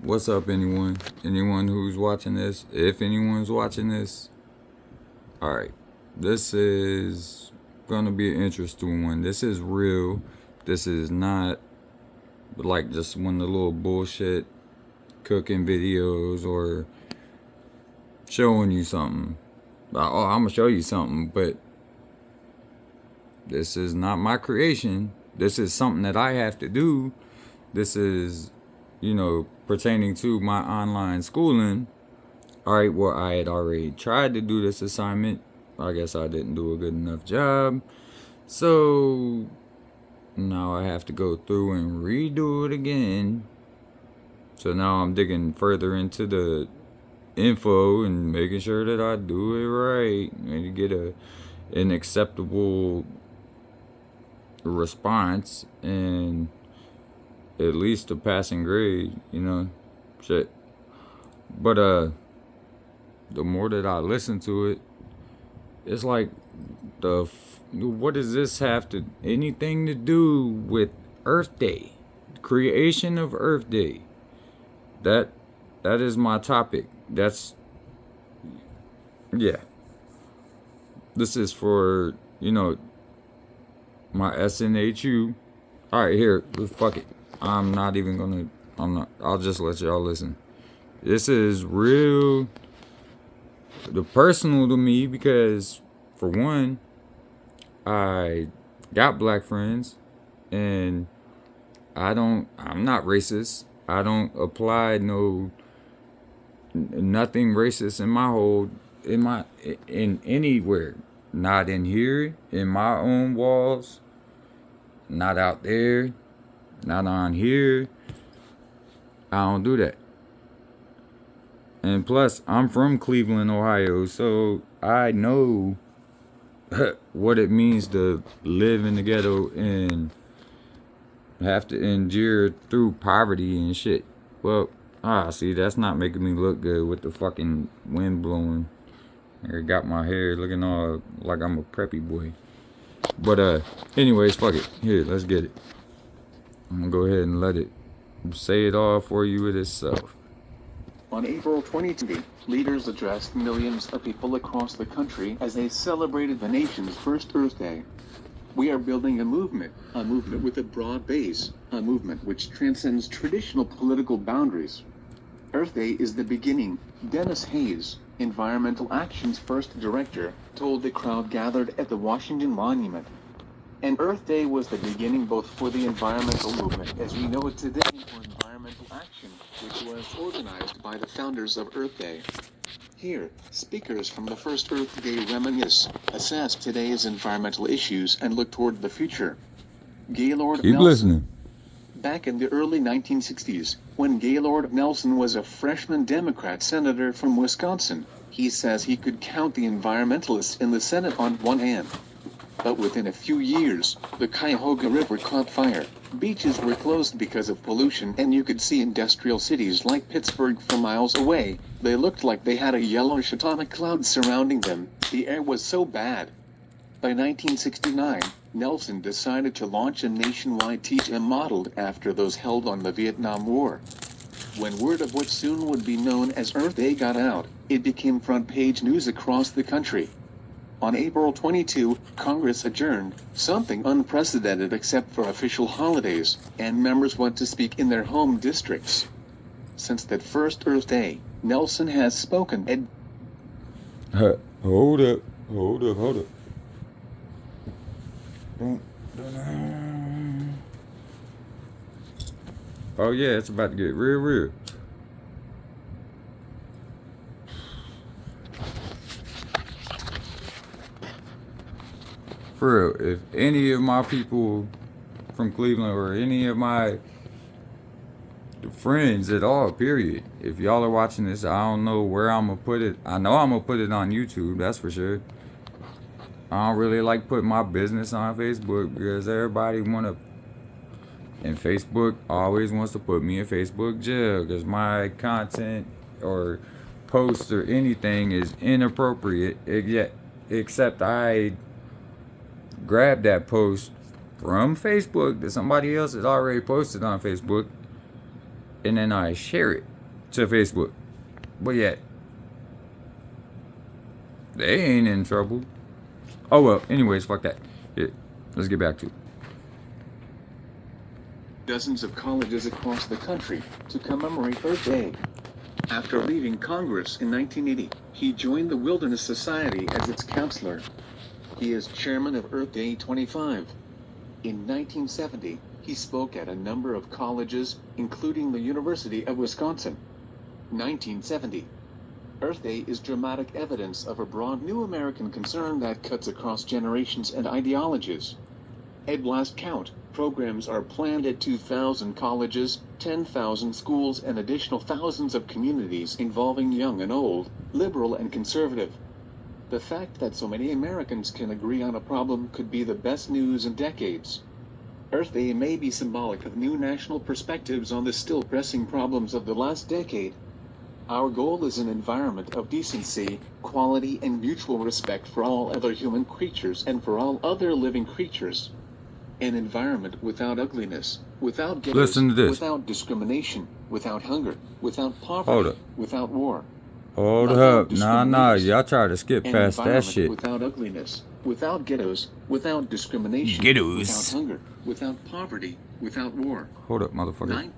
What's up, anyone? Anyone who's watching this? If anyone's watching this, alright. This is gonna be an interesting one. This is real. This is not like just one of the little bullshit cooking videos or showing you something. Oh, I'm gonna show you something, but this is not my creation. This is something that I have to do. This is, pertaining to my online schooling. Alright, well, I had already tried to do this assignment. I guess I didn't do a good enough job. So now I have to go through and redo it again. So now I'm digging further into the info and making sure that I do it right and get an acceptable response and at least a passing grade, shit. But the more that I listen to it, it's like what does this have to anything to do with Earth Day, creation of Earth Day? That is my topic. That's yeah. This is for my SNHU. All right, here, fuck it. I'm not. I'll just let y'all listen. This is real. The personal to me because, for one, I got black friends, and I'm not racist. I don't apply nothing racist in anywhere. Not in here, in my own walls, not out there, not on here. I don't do that. And plus, I'm from Cleveland, Ohio, so I know what it means to live in the ghetto and have to endure through poverty and shit. Well, see, that's not making me look good with the fucking wind blowing. I got my hair looking all like I'm a preppy boy. But anyways, fuck it. Here, let's get it. I'm gonna go ahead and let it say it all for you it itself. On April 22, leaders addressed millions of people across the country as they celebrated the nation's first Earth Day. We are building a movement with a broad base, a movement which transcends traditional political boundaries. Earth Day is the beginning, Dennis Hayes, Environmental Action's first director, told the crowd gathered at the Washington Monument. And Earth Day was the beginning both for the environmental movement as we know it today and for environmental action, which was organized by the founders of Earth Day. Here, speakers from the first Earth Day reminisce, assess today's environmental issues and look toward the future. Gaylord Keep Nelson. listening. Back in the early 1960s, when Gaylord Nelson was a freshman Democrat senator from Wisconsin, he says he could count the environmentalists in the Senate on one hand. But within a few years, the Cuyahoga River caught fire, beaches were closed because of pollution, and you could see industrial cities like Pittsburgh from miles away. They looked like they had a yellowish atomic cloud surrounding them. The air was so bad. By 1969, Nelson decided to launch a nationwide teach-em modeled after those held on the Vietnam War. When word of what soon would be known as Earth Day got out, it became front-page news across the country. On April 22, Congress adjourned, something unprecedented except for official holidays, and members went to speak in their home districts. Since that first Earth Day, Nelson has spoken Hold up. Oh yeah, it's about to get real. For real, if any of my people from Cleveland or any of my friends at all, period, if y'all are watching this, I don't know where I'm gonna put it. I know I'm gonna put it on YouTube, that's for sure. I don't really like putting my business on Facebook because everybody and Facebook always wants to put me in Facebook jail because my content or posts or anything is inappropriate. Except I grab that post from Facebook that somebody else has already posted on Facebook, and then I share it. to Facebook. But yet, they ain't in trouble. Oh well, anyways, fuck that. Yeah, let's get back to it. Dozens of colleges across the country to commemorate Earth Day. After leaving Congress in 1980, he joined the Wilderness Society as its counselor. He is chairman of Earth Day 25. In 1970, he spoke at a number of colleges, including the University of Wisconsin. 1970. Earth Day is dramatic evidence of a broad new American concern that cuts across generations and ideologies. At last count, programs are planned at 2,000 colleges, 10,000 schools, and additional thousands of communities involving young and old, liberal and conservative. The fact that so many Americans can agree on a problem could be the best news in decades. Earth Day may be symbolic of new national perspectives on the still pressing problems of the last decade. Our goal is an environment of decency, quality, and mutual respect for all other human creatures and for all other living creatures. An environment without ugliness, without ghettos, Listen to this. without discrimination, without hunger, without Hold poverty, up. without war. Hold Without up. Nah. discrimination. Y'all try to skip An past that environment shit. without ugliness, without ghettos, without discrimination, Ghettos. without hunger, without poverty, without war. Hold up, motherfucker. 9.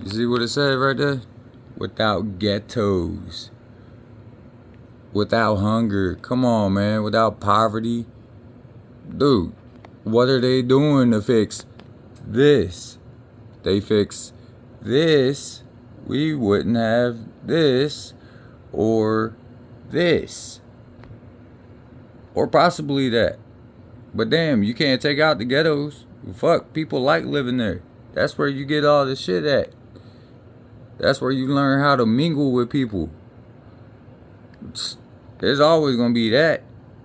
You see what it said right there? Without ghettos. Without hunger. Come on, man. Without poverty. Dude, what are they doing to fix this? They fix this. We wouldn't have this or this. Or possibly that. But damn, you can't take out the ghettos. Fuck, people like living there. That's where you get all the shit at. That's where you learn how to mingle with people. There's always gonna be that.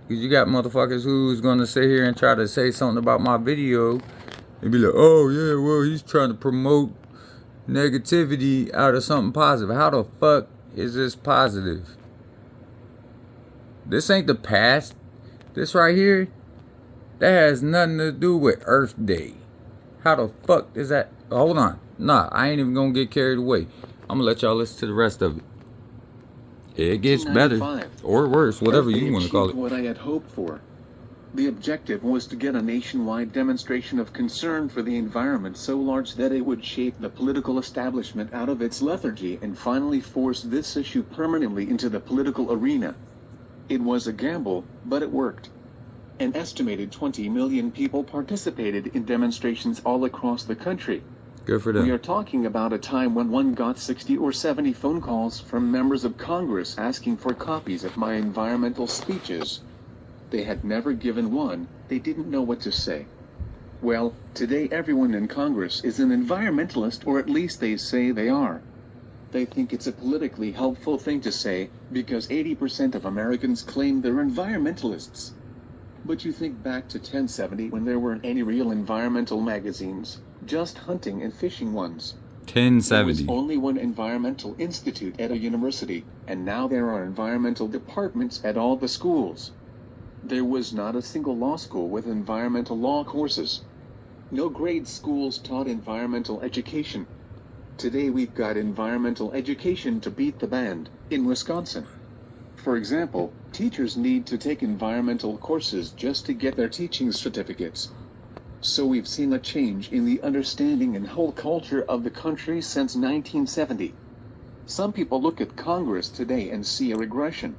Because you got motherfuckers who's gonna sit here and try to say something about my video and be like, oh yeah, well, he's trying to promote negativity out of something positive. How the fuck is this positive? This ain't the past. This right here, that has nothing to do with Earth Day. How the fuck is that? Hold on. Nah, I ain't even gonna get carried away. I'm gonna let y'all listen to the rest of it. It gets better. 1995. Or worse, whatever Earth Day you want to call achieved it. what I had hoped for. The objective was to get a nationwide demonstration of concern for the environment so large that it would shake the political establishment out of its lethargy and finally force this issue permanently into the political arena. It was a gamble, but it worked. An estimated 20 million people participated in demonstrations all across the country. Good for We them. are talking about a time when one got 60 or 70 phone calls from members of Congress asking for copies of my environmental speeches. They had never given one, they didn't know what to say. Well, today everyone in Congress is an environmentalist, or at least they say they are. They think it's a politically helpful thing to say, because 80% of Americans claim they're environmentalists. But you think back to 1070 when there weren't any real environmental magazines, just hunting and fishing ones. There was 1070. only one environmental institute at a university, and now there are environmental departments at all the schools. There was not a single law school with environmental law courses. No grade schools taught environmental education. Today we've got environmental education to beat the band, in Wisconsin. For example, teachers need to take environmental courses just to get their teaching certificates. So we've seen a change in the understanding and whole culture of the country since 1970. Some people look at Congress today and see a regression.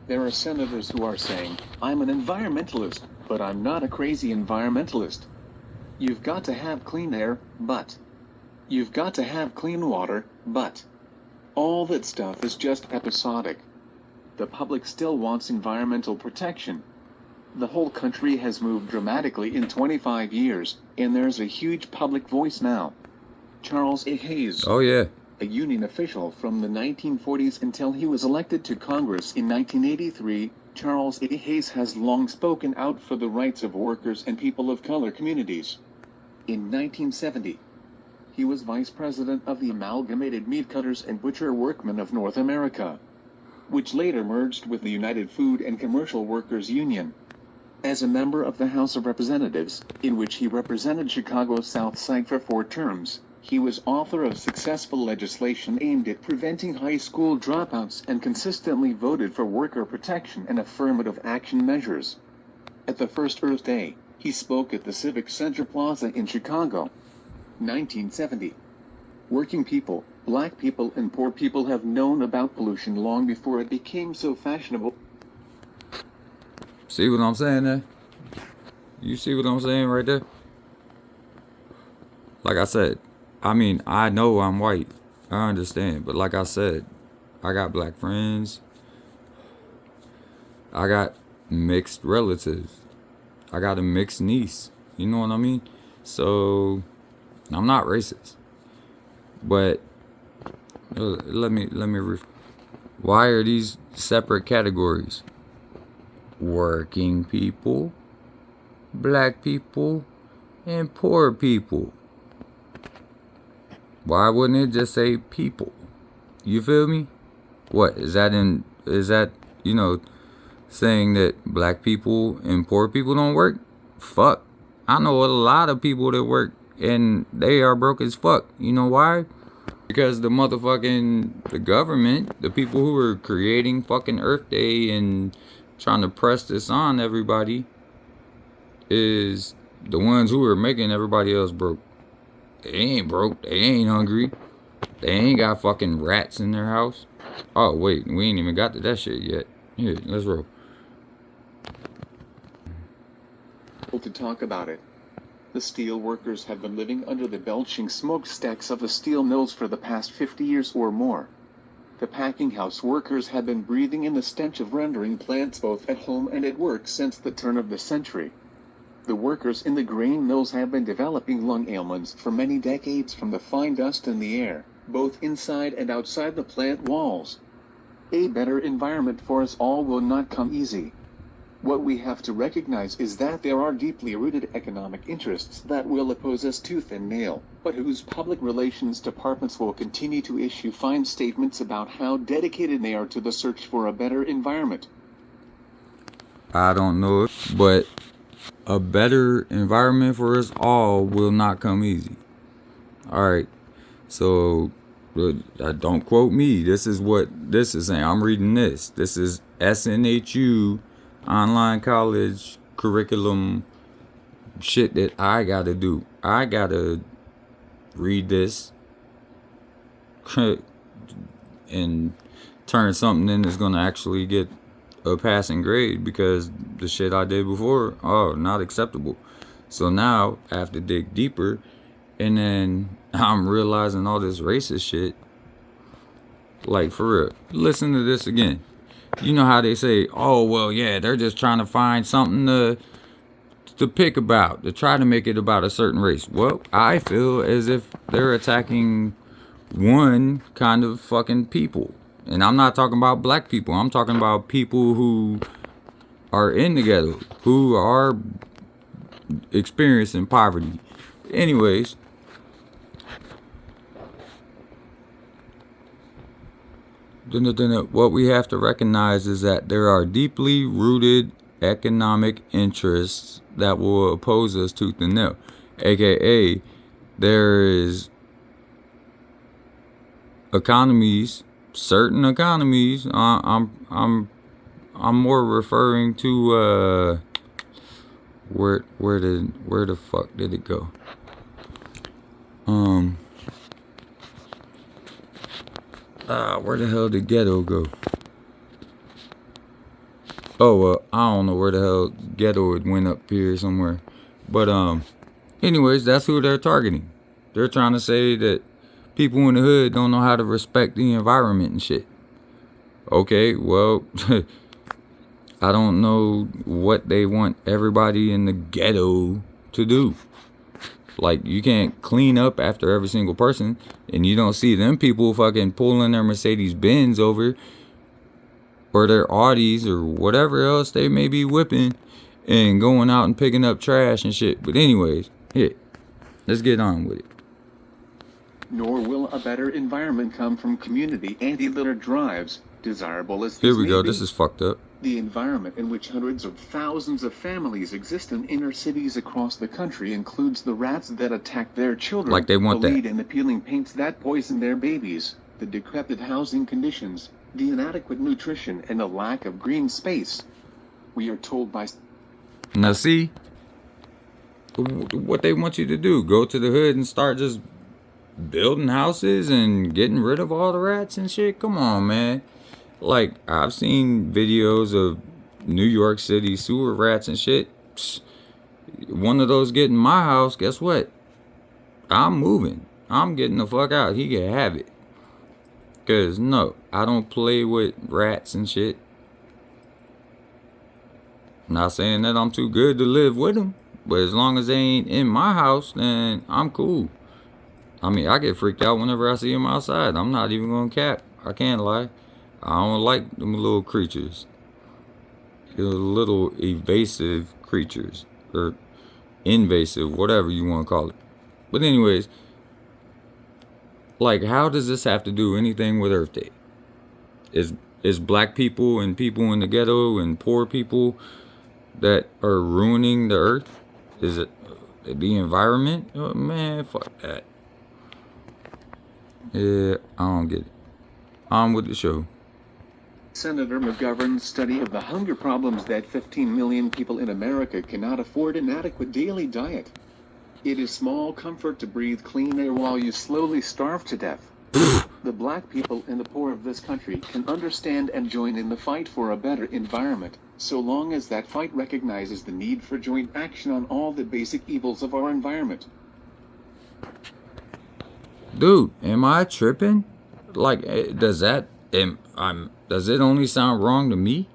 There are senators who are saying, I'm an environmentalist, but I'm not a crazy environmentalist. You've got to have clean air, but. You've got to have clean water, but. All that stuff is just episodic. The public still wants environmental protection. The whole country has moved dramatically in 25 years, and there's a huge public voice now. Charles A. Hayes, Oh yeah. a union official from the 1940s until he was elected to Congress in 1983, Charles A. Hayes has long spoken out for the rights of workers and people of color communities. In 1970, he was vice president of the Amalgamated Meat Cutters and Butcher Workmen of North America, which later merged with the United Food and Commercial Workers Union. As a member of the House of Representatives, in which he represented Chicago's South Side for 4 terms, He was author of successful legislation aimed at preventing high school dropouts and consistently voted for worker protection and affirmative action measures. At the first Earth Day, he spoke at the Civic Center Plaza in Chicago. 1970. Working people, black people and poor people have known about pollution long before it became so fashionable. See what I'm saying there? You see what I'm saying right there? Like I said, I mean, I know I'm white. I understand. But like I said, I got black friends. I got mixed relatives. I got a mixed niece. You know what I mean? So, I'm not racist. But, why are these separate categories? Working people, black people, and poor people. Why wouldn't it just say people? You feel me? What is that saying that black people and poor people don't work? Fuck. I know a lot of people that work and they are broke as fuck. You know why? Because the government, the people who are creating fucking Earth Day and trying to press this on everybody, is the ones who are making everybody else broke. They ain't broke. They ain't hungry. They ain't got fucking rats in their house. Oh, wait. We ain't even got to that shit yet. Here, let's roll. To talk about it. The steel workers have been living under the belching smokestacks of the steel mills for the past 50 years or more. The packing house workers have been breathing in the stench of rendering plants both at home and at work since the turn of the century. The workers in the grain mills have been developing lung ailments for many decades from the fine dust in the air, both inside and outside the plant walls. A better environment for us all will not come easy. What we have to recognize is that there are deeply rooted economic interests that will oppose us tooth and nail, but whose public relations departments will continue to issue fine statements about how dedicated they are to the search for a better environment. I don't know it, but a better environment for us all will not come easy. Alright, so don't quote me. This is what this is saying. I'm reading this. This is SNHU online college curriculum shit that I gotta do. I gotta read this and turn something in that's gonna actually get a passing grade, because the shit I did before, not acceptable. So now I have to dig deeper, and then I'm realizing all this racist shit. Like, for real, listen to this again. You know how they say, oh well, yeah, they're just trying to find something to pick about, to try to make it about a certain race. Well, I feel as if they're attacking one kind of fucking people. And I'm not talking about black people. I'm talking about people who are in the ghetto, who are experiencing poverty. Anyways, what we have to recognize is that there are deeply rooted economic interests that will oppose us tooth and nail. AKA, there is economies, certain economies. I'm more referring to where the fuck did it go? Where the hell did ghetto go? Oh well, I don't know where the hell ghetto it went up here somewhere. But anyways, that's who they're targeting. They're trying to say that people in the hood don't know how to respect the environment and shit. Okay, well, I don't know what they want everybody in the ghetto to do. Like, you can't clean up after every single person, and you don't see them people fucking pulling their Mercedes Benz over, or their Audis, or whatever else they may be whipping, and going out and picking up trash and shit. But anyways, here, let's get on with it. Nor will a better environment come from community anti-litter drives, Desirable as Here this we may go. be, This is fucked up. the environment in which hundreds of thousands of families exist in inner cities across the country includes the rats that attack their children, Like they want the that. lead and appealing paints that poison their babies, the decrepit housing conditions, the inadequate nutrition, and the lack of green space. We are told by Now see what they want you to do. Go to the hood and start just building houses and getting rid of all the rats and shit. Come on, man. Like, I've seen videos of New York City sewer rats and shit. Psst. One of those get in my house, guess what? I'm moving. I'm getting the fuck out. He can have it. Cause no, I don't play with rats and shit. Not saying that I'm too good to live with them, but as long as they ain't in my house, then I'm cool. I mean, I get freaked out whenever I see them outside. I'm not even gonna cap. I can't lie. I don't like them little creatures. The little evasive creatures. Or invasive, whatever you want to call it. But anyways, like, how does this have to do anything with Earth Day? Is black people and people in the ghetto and poor people that are ruining the earth? Is it the environment? Oh, man, fuck that. Yeah, I don't get it. On with the show. Senator McGovern's study of the hunger problems that 15 million people in America cannot afford an adequate daily diet. It is small comfort to breathe clean air while you slowly starve to death. The black people and the poor of this country can understand and join in the fight for a better environment, so long as that fight recognizes the need for joint action on all the basic evils of our environment. Dude, am I tripping? Like, does it only sound wrong to me?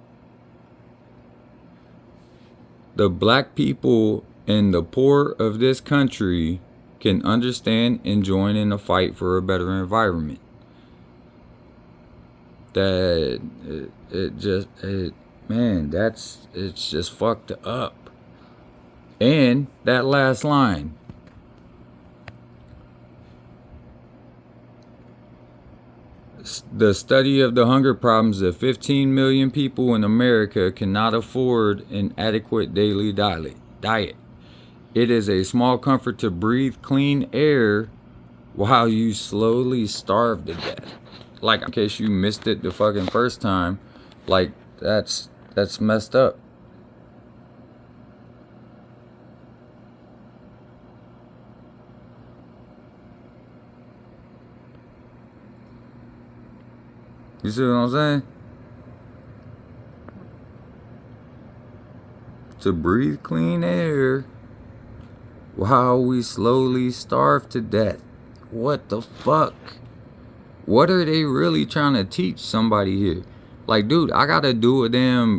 The black people and the poor of this country can understand and join in the fight for a better environment. It's just fucked up. And that last line. The study of the hunger problems of 15 million people in America cannot afford an adequate daily diet. It is a small comfort to breathe clean air while you slowly starve to death. Like, in case you missed it the fucking first time, like, that's messed up. You see what I'm saying? To breathe clean air while we slowly starve to death. What the fuck? What are they really trying to teach somebody here? Like, dude, I gotta do an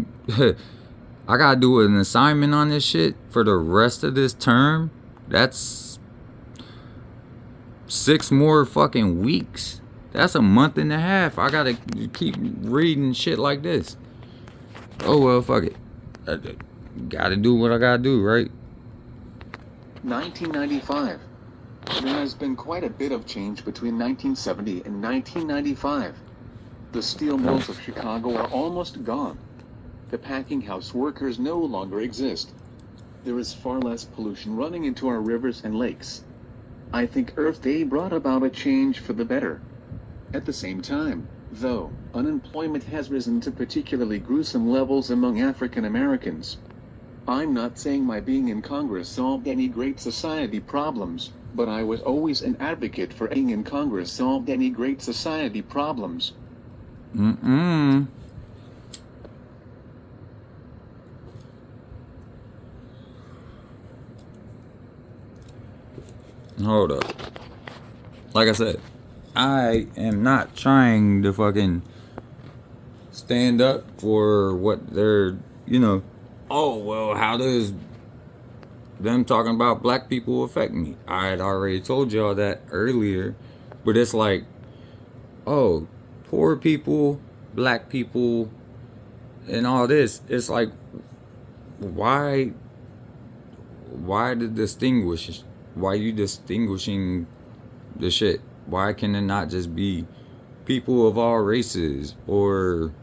assignment on this shit for the rest of this term. That's 6 more fucking weeks. That's a month and a half. I gotta keep reading shit like this. Oh well, fuck it. I gotta do what I gotta do, right? 1995. There has been quite a bit of change between 1970 and 1995. The steel mills of Chicago are almost gone. The packing house workers no longer exist. There is far less pollution running into our rivers and lakes. I think Earth Day brought about a change for the better. At the same time, though, unemployment has risen to particularly gruesome levels among African Americans. I'm not saying my being in Congress solved any great society problems, but I was always an advocate for being in Congress solved any great society problems. Hold up. Like I said, I am not trying to fucking stand up for what they're, oh, well, how does them talking about black people affect me? I had already told y'all that earlier, but it's like, oh, poor people, black people, and all this. It's like, why the why you distinguishing the shit? Why can it not just be people of all races, or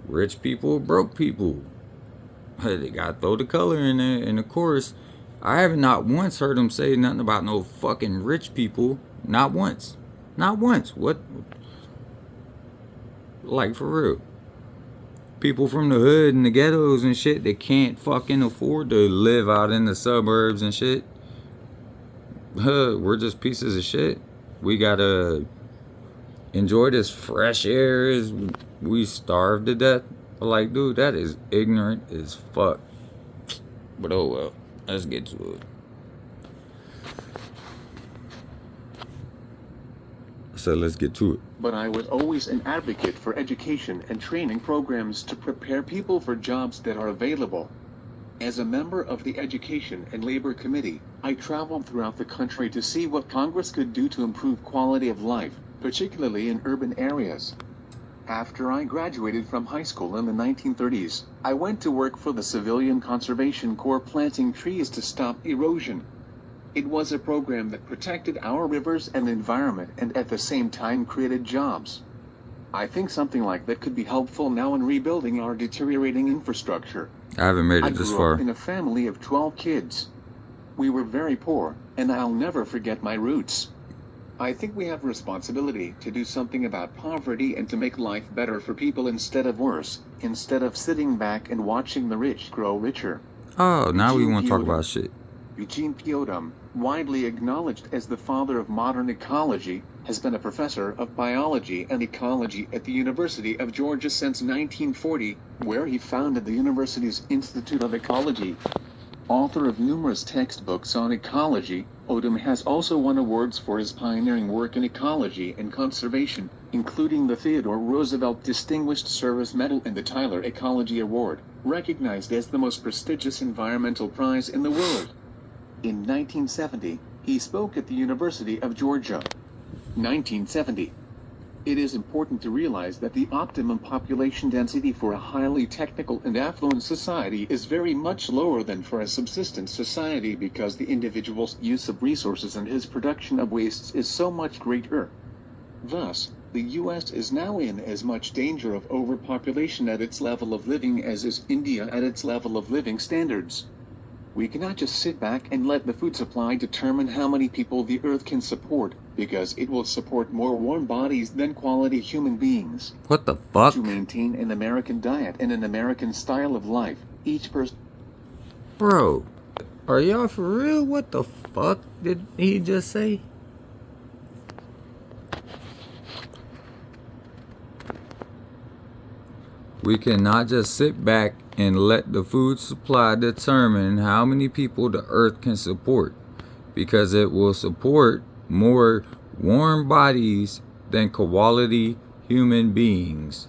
rich people, broke people. They gotta throw the color in there. And of course, I have not once heard them say nothing about no fucking rich people. Not once. Not once. What? Like, for real. People from the hood and the ghettos and shit that can't fucking afford to live out in the suburbs and shit. We're just pieces of shit. We gotta enjoy this fresh air as we starve to death. Like, dude, that is ignorant as fuck. But oh well, let's get to it. So let's get to it. But I was always an advocate for education and training programs to prepare people for jobs that are available. As a member of the Education and Labor Committee, I traveled throughout the country to see what Congress could do to improve quality of life, particularly in urban areas. After I graduated from high school in the 1930s, I went to work for the Civilian Conservation Corps planting trees to stop erosion. It was a program that protected our rivers and environment and at the same time created jobs. I think something like that could be helpful now in rebuilding our deteriorating infrastructure. I haven't made I it this grew far. up in a family of 12 kids. We were very poor, and I'll never forget my roots. I think we have a responsibility to do something about poverty and to make life better for people instead of worse, instead of sitting back and watching the rich grow richer. Oh, now we Eugene want to talk Peotum. about shit. Eugene Peotum, widely acknowledged as the father of modern ecology, has been a professor of biology and ecology at the University of Georgia since 1940, where he founded the university's Institute of Ecology. Author of numerous textbooks on ecology, Odum has also won awards for his pioneering work in ecology and conservation, including the Theodore Roosevelt Distinguished Service Medal and the Tyler Ecology Award, recognized as the most prestigious environmental prize in the world. In 1970, he spoke at the University of Georgia. 1970. It is important to realize that the optimum population density for a highly technical and affluent society is very much lower than for a subsistence society because the individual's use of resources and his production of wastes is so much greater. Thus, the U.S. is now in as much danger of overpopulation at its level of living as is India at its level of living standards. We cannot just sit back and let the food supply determine how many people the earth can support, because it will support more warm bodies than quality human beings. What the fuck? To maintain an American diet and an American style of life, each person... Bro, are y'all for real? What the fuck did he just say? We cannot just sit back and let the food supply determine how many people the earth can support, because it will support more warm bodies than quality human beings.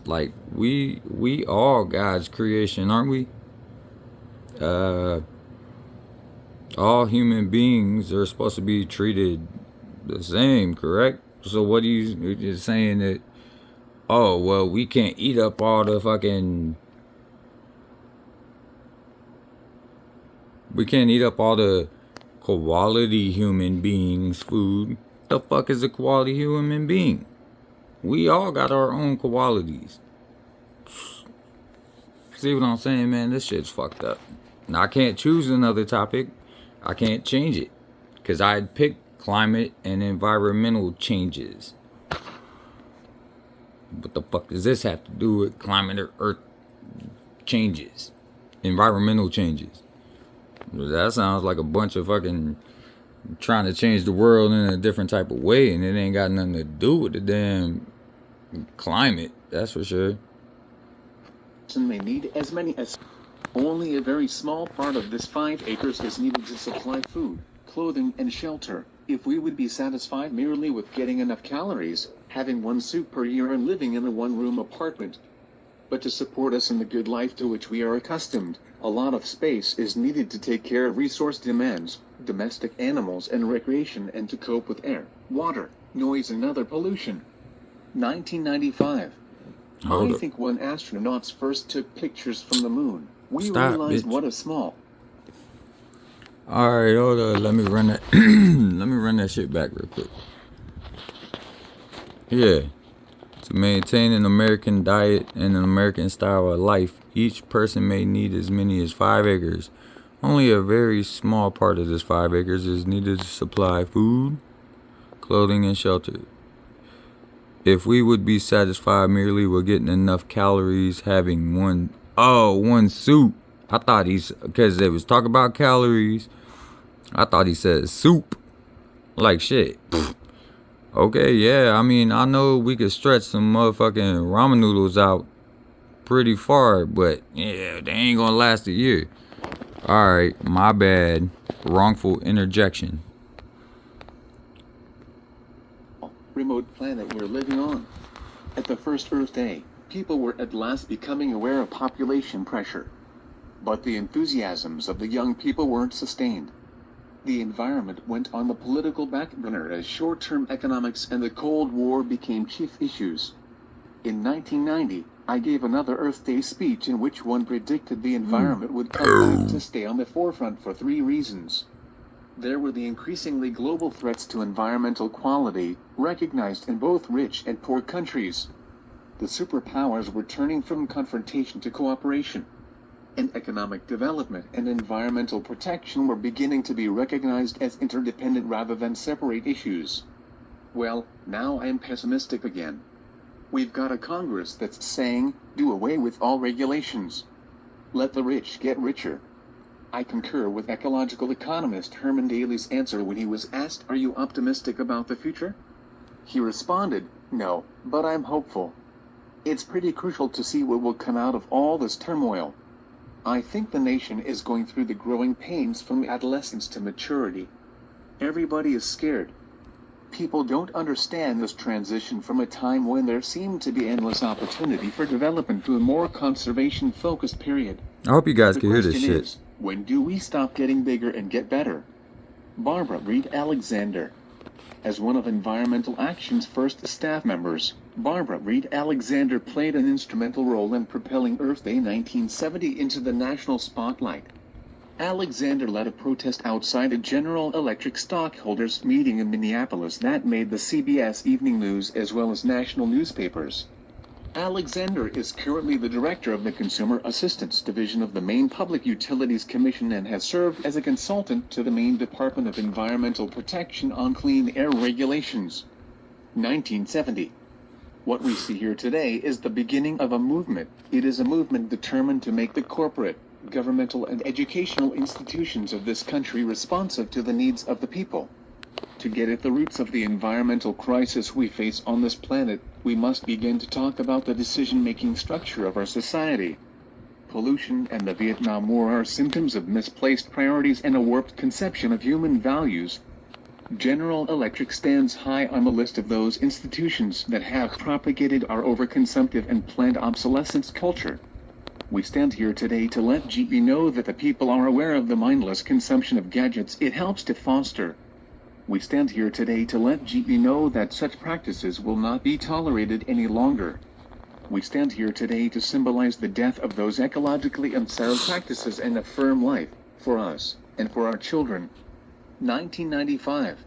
Like, we all God's creation, aren't we? All human beings are supposed to be treated the same, correct? So what are you just saying that, oh, well, we can't eat up all the fucking... We can't eat up all the quality human beings' food. The fuck is a quality human being? We all got our own qualities. See what I'm saying, man? This shit's fucked up. Now, I can't choose another topic. I can't change it. Because I picked climate and environmental changes. What the fuck does this have to do with climate or earth changes? Environmental changes. That sounds like a bunch of fucking trying to change the world in a different type of way, and it ain't got nothing to do with the damn climate, that's for sure. May need as many as... Only a very small part of this 5 acres is needed to supply food, clothing, and shelter. If we would be satisfied merely with getting enough calories, having 1 soup per year and living in a 1-room apartment. But to support us in the good life to which we are accustomed, a lot of space is needed to take care of resource demands, domestic animals and recreation, and to cope with air, water, noise and other pollution. 1995. I think when astronauts first took pictures from the moon, we realized what a small Alright, hold on. Let me run that. Let me run that shit back real quick. Yeah. To maintain an American diet and an American style of life, each person may need as many as 5 acres. Only a very small part of this 5 acres is needed to supply food, clothing, and shelter. If we would be satisfied merely with getting enough calories, having one soup. I thought because they was talking about calories, I thought he said soup. Like shit. Okay, yeah, I mean, I know we could stretch some motherfucking ramen noodles out pretty far, but yeah, they ain't gonna last a year. Alright, my bad. Wrongful interjection. Remote planet we're living on. At the first Earth Day, people were at last becoming aware of population pressure. But the enthusiasms of the young people weren't sustained. The environment went on the political back burner as short-term economics and the Cold War became chief issues. In 1990, I gave another Earth Day speech in which one predicted the environment would come back to stay on the forefront for 3 reasons. There were the increasingly global threats to environmental quality, recognized in both rich and poor countries. The superpowers were turning from confrontation to cooperation. And economic development and environmental protection were beginning to be recognized as interdependent rather than separate issues. Well, now I am pessimistic again. We've got a Congress that's saying, do away with all regulations. Let the rich get richer. I concur with ecological economist Herman Daly's answer when he was asked, are you optimistic about the future? He responded, no, but I'm hopeful. It's pretty crucial to see what will come out of all this turmoil. I think the nation is going through the growing pains from adolescence to maturity. Everybody is scared. People don't understand this transition from a time when there seemed to be endless opportunity for development to a more conservation-focused period. I hope you guys The can hear this question shit. is, when do we stop getting bigger and get better? Barbara Reed Alexander. As one of Environmental Action's first staff members, Barbara Reed Alexander played an instrumental role in propelling Earth Day 1970 into the national spotlight. Alexander led a protest outside a General Electric stockholders meeting in Minneapolis that made the CBS Evening News as well as national newspapers. Alexander is currently the director of the Consumer Assistance Division of the Maine Public Utilities Commission and has served as a consultant to the Maine Department of Environmental Protection on clean air regulations. 1970. What we see here today is the beginning of a movement. It is a movement determined to make the corporate, governmental and educational institutions of this country responsive to the needs of the people. To get at the roots of the environmental crisis we face on this planet, we must begin to talk about the decision-making structure of our society. Pollution and the Vietnam War are symptoms of misplaced priorities and a warped conception of human values. General Electric stands high on the list of those institutions that have propagated our overconsumptive and planned obsolescence culture. We stand here today to let GE know that the people are aware of the mindless consumption of gadgets it helps to foster. We stand here today to let GE know that such practices will not be tolerated any longer. We stand here today to symbolize the death of those ecologically unsound practices and affirm life, for us, and for our children. 1995.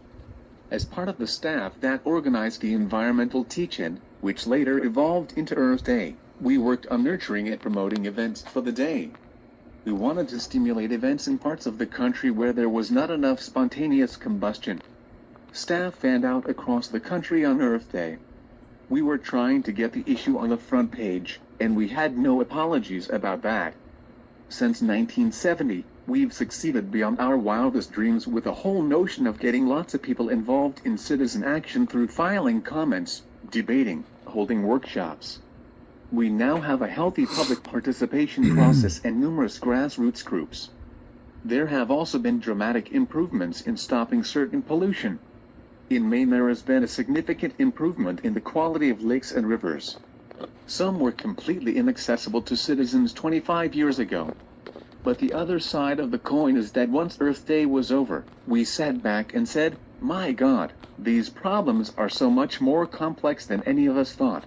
As part of the staff that organized the Environmental Teach-In, which later evolved into Earth Day, we worked on nurturing and promoting events for the day. We wanted to stimulate events in parts of the country where there was not enough spontaneous combustion. Staff fanned out across the country on Earth Day. We were trying to get the issue on the front page, and we had no apologies about that. Since 1970, we've succeeded beyond our wildest dreams with the whole notion of getting lots of people involved in citizen action through filing comments, debating, holding workshops. We now have a healthy public participation process and numerous grassroots groups. There have also been dramatic improvements in stopping certain pollution. In Maine there has been a significant improvement in the quality of lakes and rivers. Some were completely inaccessible to citizens 25 years ago. But the other side of the coin is that once Earth Day was over, we sat back and said, my God, these problems are so much more complex than any of us thought.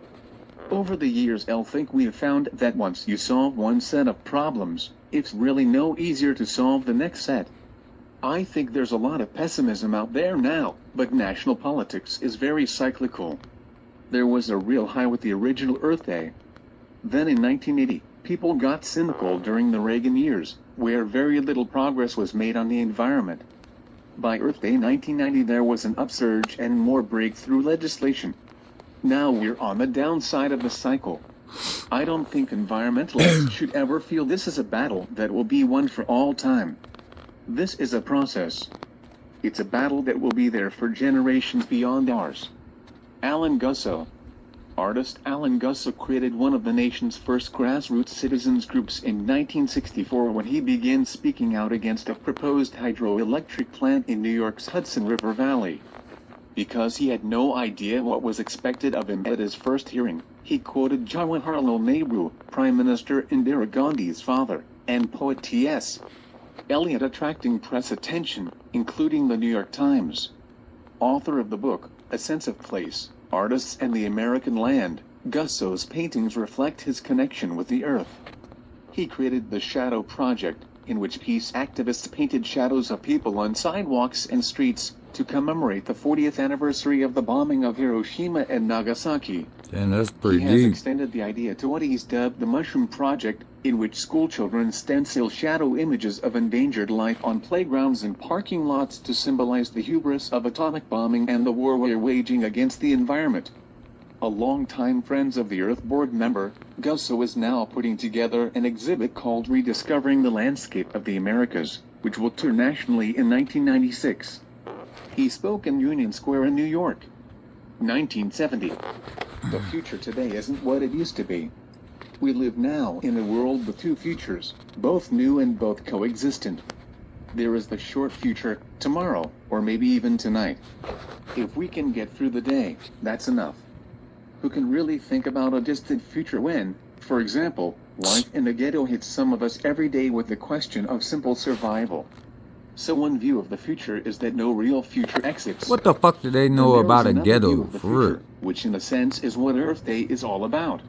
Over the years I think we've found that once you solve one set of problems, it's really no easier to solve the next set. I think there's a lot of pessimism out there now, but national politics is very cyclical. There was a real high with the original Earth Day. Then in 1980, people got cynical during the Reagan years, where very little progress was made on the environment. By Earth Day 1990 there was an upsurge and more breakthrough legislation. Now we're on the downside of the cycle. I don't think environmentalists should ever feel this is a battle that will be won for all time. This is a process. It's a battle that will be there for generations beyond ours. Alan Gusso. Artist Alan Gusso created one of the nation's first grassroots citizens groups in 1964 when he began speaking out against a proposed hydroelectric plant in New York's Hudson River Valley. Because he had no idea what was expected of him at his first hearing, he quoted Jawaharlal Nehru, Prime Minister Indira Gandhi's father, and poet T.S. Eliot, attracting press attention, including the New York Times. Author of the book, A Sense of Place, Artists and the American Land, Gusso's paintings reflect his connection with the earth. He created the Shadow Project, in which peace activists painted shadows of people on sidewalks and streets, to commemorate the 40th anniversary of the bombing of Hiroshima and Nagasaki. And that's pretty He has deep. extended the idea to what he's dubbed the Mushroom Project, in which schoolchildren stencil shadow images of endangered life on playgrounds and parking lots to symbolize the hubris of atomic bombing and the war we're waging against the environment. A longtime Friends of the Earth board member, Gusso is now putting together an exhibit called Rediscovering the Landscape of the Americas, which will tour nationally in 1996. He spoke in Union Square in New York. 1970. The future today isn't what it used to be. We live now in a world with two futures, both new and both coexistent. There is the short future, tomorrow, or maybe even tonight. If we can get through the day, that's enough. Who can really think about a distant future when, for example, life in the ghetto hits some of us every day with the question of simple survival? So one view of the future is that no real future exists. What the fuck do they know Then there about is a another view ghetto? of the For real. future, which in a sense is what Earth Day is all about.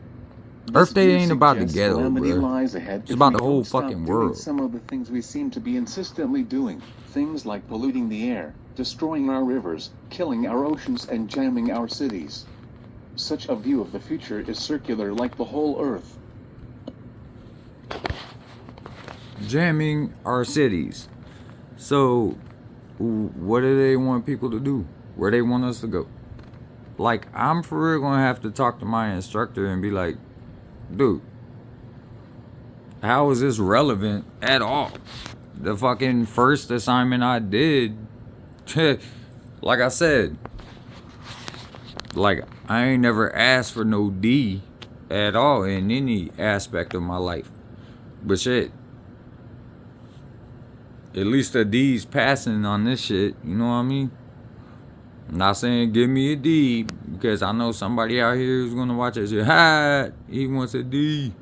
Earth This Day view ain't about the suggests ghetto, calamity bruh. lies ahead It's if about we the whole don't stop fucking doing world. some of the things we seem to be insistently doing. Things like polluting the air, destroying our rivers, killing our oceans, and jamming our cities. Such a view of the future is circular like the whole Earth. Jamming our cities. So, what do they want people to do? Where they want us to go? Like, I'm for real gonna have to talk to my instructor and be like, dude, how is this relevant at all? The fucking first assignment I did, like I said, like, I ain't never asked for no D at all in any aspect of my life. But shit, at least a D's passing on this shit, you know what I mean? I'm not saying give me a D, because I know somebody out here who's gonna watch this shit. Ha! He wants a D.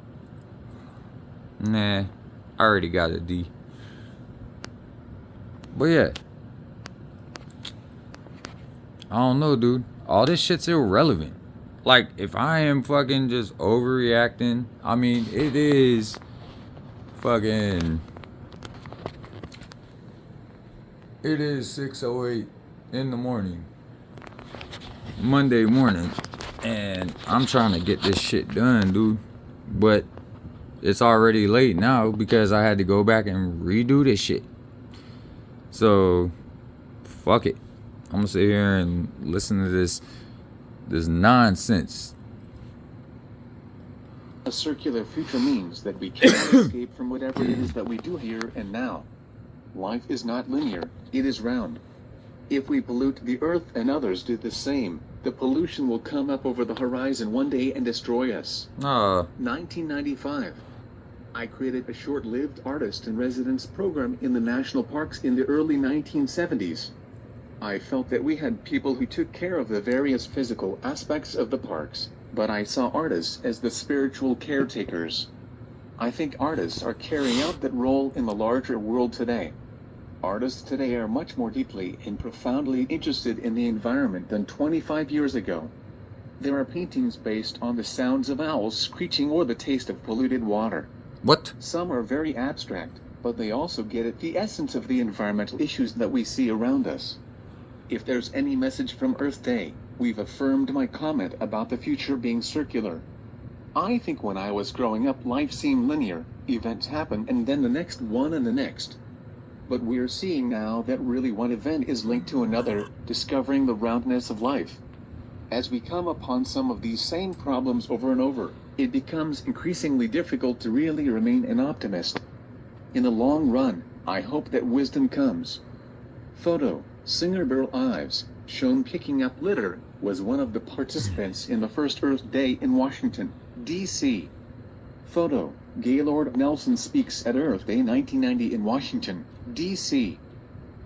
Nah, I already got a D. But yeah, I don't know, dude. All this shit's irrelevant. Like, if I am fucking just overreacting, I mean, it is fucking... It is 6:08 in the morning. Monday morning. And I'm trying to get this shit done, dude. But it's already late now because I had to go back and redo this shit. So, fuck it. I'm gonna sit here and listen to this nonsense. A circular future means that we cannot escape from whatever it is that we do here and now. Life is not linear, it is round. If we pollute the earth and others do the same, the pollution will come up over the horizon one day and destroy us. 1995. I created a short-lived artist-in-residence program in the national parks in the early 1970s. I felt that we had people who took care of the various physical aspects of the parks, but I saw artists as the spiritual caretakers. I think artists are carrying out that role in the larger world today. Artists today are much more deeply and profoundly interested in the environment than 25 years ago. There are paintings based on the sounds of owls screeching or the taste of polluted water. What? Some are very abstract, but they also get at the essence of the environmental issues that we see around us. If there's any message from Earth Day, we've affirmed my comment about the future being circular. I think when I was growing up, life seemed linear, events happen and then the next one and the next. But we're seeing now that really one event is linked to another, discovering the roundness of life. As we come upon some of these same problems over and over, it becomes increasingly difficult to really remain an optimist. In the long run, I hope that wisdom comes. Photo: singer Burl Ives, shown picking up litter, was one of the participants in the first Earth Day in Washington, D.C. Photo: Gaylord Nelson speaks at Earth Day 1990 in Washington, D.C.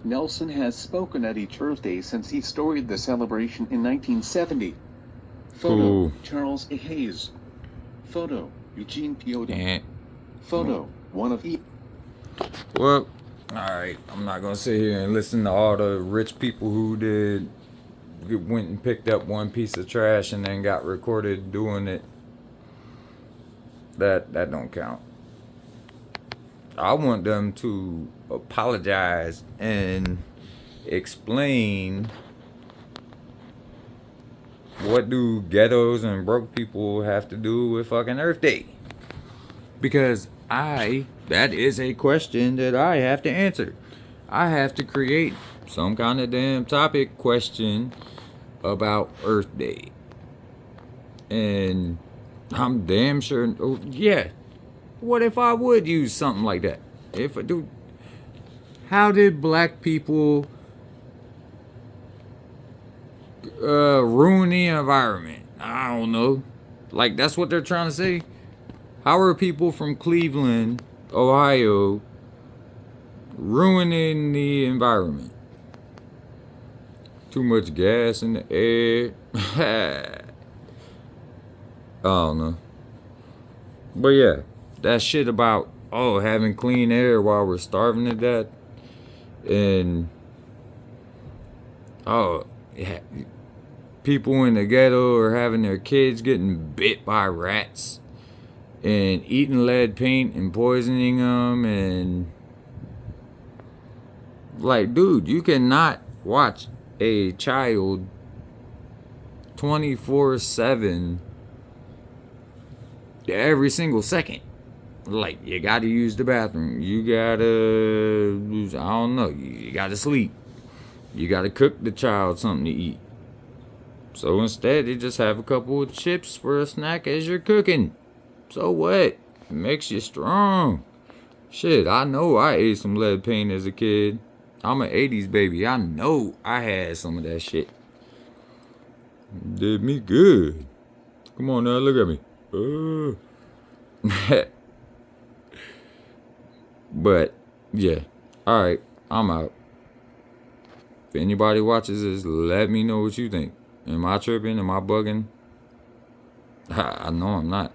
Nelson has spoken at each Earth Day since he started the celebration in 1970. Photo: Cool. Charles A. Hayes. Photo: Eugene Pioda. Eh. Photo: one of Well, alright, I'm not gonna sit here and listen to all the rich people who went and picked up one piece of trash and then got recorded doing it. That don't count. I want them to apologize and explain what do ghettos and broke people have to do with fucking Earth Day. Because that is a question that I have to answer. I have to create some kind of damn topic question about Earth Day. And I'm damn sure, oh, yeah. What if I would use something like that? If I do, how did black people ruin the environment? I don't know. Like, that's what they're trying to say. How are people from Cleveland, Ohio, ruining the environment? Too much gas in the air. I don't know. But yeah, that shit about, having clean air while we're starving to death. And, yeah, people in the ghetto are having their kids getting bit by rats and eating lead paint and poisoning them. And, like, dude, you cannot watch a child 24/7 every single second. Like, you gotta use the bathroom. You gotta, I don't know, you gotta sleep. You gotta cook the child something to eat. So instead, you just have a couple of chips for a snack as you're cooking. So what? It makes you strong. Shit, I know I ate some lead paint as a kid. I'm an 80s baby. I know I had some of that shit. Did me good. Come on now, look at me. But, yeah. Alright, I'm out. If anybody watches this, let me know what you think. Am I tripping? Am I bugging? I know I'm not.